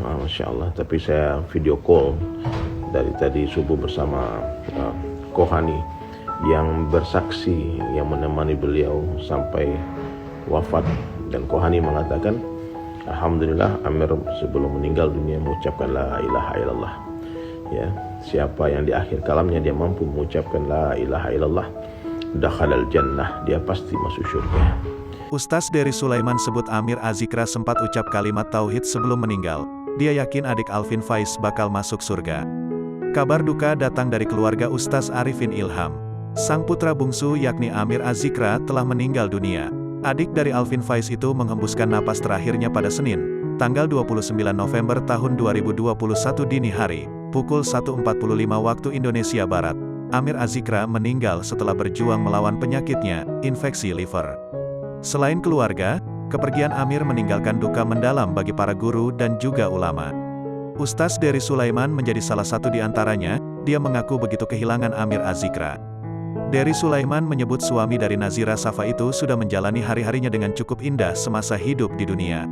Masya Allah, tapi saya video call dari tadi subuh bersama Kohani yang bersaksi, yang menemani beliau sampai wafat. Dan Kohani mengatakan, Alhamdulillah Amir sebelum meninggal dunia mengucapkan la ilaha illallah. Ya, siapa yang di akhir kalamnya dia mampu mengucapkan la ilaha illallah, dakhalal jannah, dia pasti masuk surga. Ustaz Dery Sulaiman sebut Amir Azikra sempat ucap kalimat tauhid sebelum meninggal. Dia yakin adik Alvin Faiz bakal masuk surga. Kabar duka datang dari keluarga Ustaz Arifin Ilham. Sang putra bungsu yakni Amir Azikra telah meninggal dunia. Adik dari Alvin Faiz itu menghembuskan napas terakhirnya pada Senin, tanggal 29 November tahun 2021 dini hari, pukul 1.45 waktu Indonesia Barat. Amir Azikra meninggal setelah berjuang melawan penyakitnya, infeksi liver. Selain keluarga, kepergian Amir meninggalkan duka mendalam bagi para guru dan juga ulama. Ustaz Dery Sulaiman menjadi salah satu di antaranya. Dia mengaku begitu kehilangan Amir Azikra. Dery Sulaiman menyebut suami dari Nazira Safa itu sudah menjalani hari-harinya dengan cukup indah semasa hidup di dunia.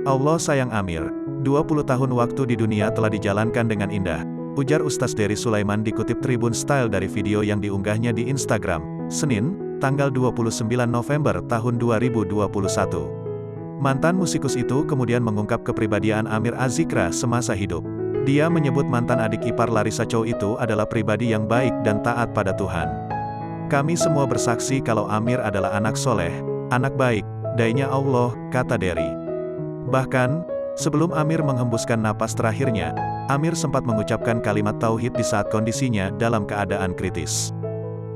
Allah sayang Amir, 20 tahun waktu di dunia telah dijalankan dengan indah, ujar Ustaz Dery Sulaiman dikutip Tribun Style dari video yang diunggahnya di Instagram, Senin, tanggal 29 November tahun 2021. Mantan musikus itu kemudian mengungkap kepribadian Amir Azikra semasa hidup. Dia menyebut mantan adik ipar Larissa Chow itu adalah pribadi yang baik dan taat pada Tuhan. Kami semua bersaksi kalau Amir adalah anak soleh, anak baik, dainya Allah, kata Dery. Bahkan, sebelum Amir menghembuskan napas terakhirnya, Amir sempat mengucapkan kalimat tauhid di saat kondisinya dalam keadaan kritis.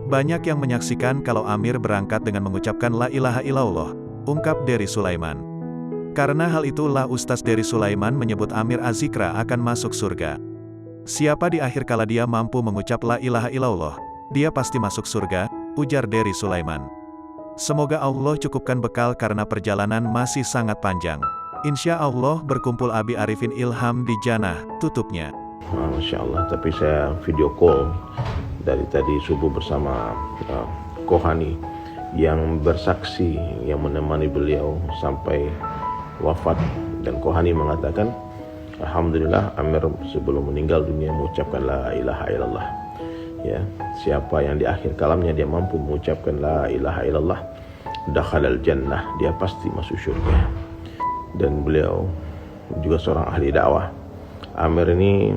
Banyak yang menyaksikan kalau Amir berangkat dengan mengucapkan la ilaha illallah, ungkap Dery Sulaiman. Karena hal itulah Ustaz Dery Sulaiman menyebut Amir Azikra akan masuk surga. Siapa di akhir kala dia mampu mengucap la ilaha illallah, dia pasti masuk surga, ujar Dery Sulaiman. Semoga Allah cukupkan bekal karena perjalanan masih sangat panjang. Insya Allah berkumpul Abi Arifin Ilham di Jannah, tutupnya. Masya Allah, tapi saya video call dari tadi subuh bersama Kohani yang bersaksi, yang menemani beliau sampai wafat. Dan Kohani mengatakan, Alhamdulillah Amir sebelum meninggal dunia mengucapkan la ilaha illallah. Ya, siapa yang di akhir kalamnya dia mampu mengucapkan la ilaha illallah, dakhalal jannah, dia pasti masuk surga. Dan beliau juga seorang ahli dakwah. Amir ini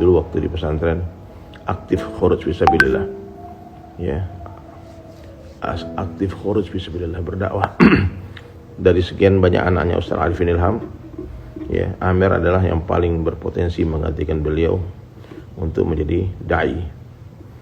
dulu waktu di pesantren aktif khuruj fisabilillah. Ya, aktif khuruj fisabilillah, berdakwah. Dari sekian banyak anaknya Ustaz Arifin Ilham, ya, Amir adalah yang paling berpotensi menggantikan beliau untuk menjadi dai.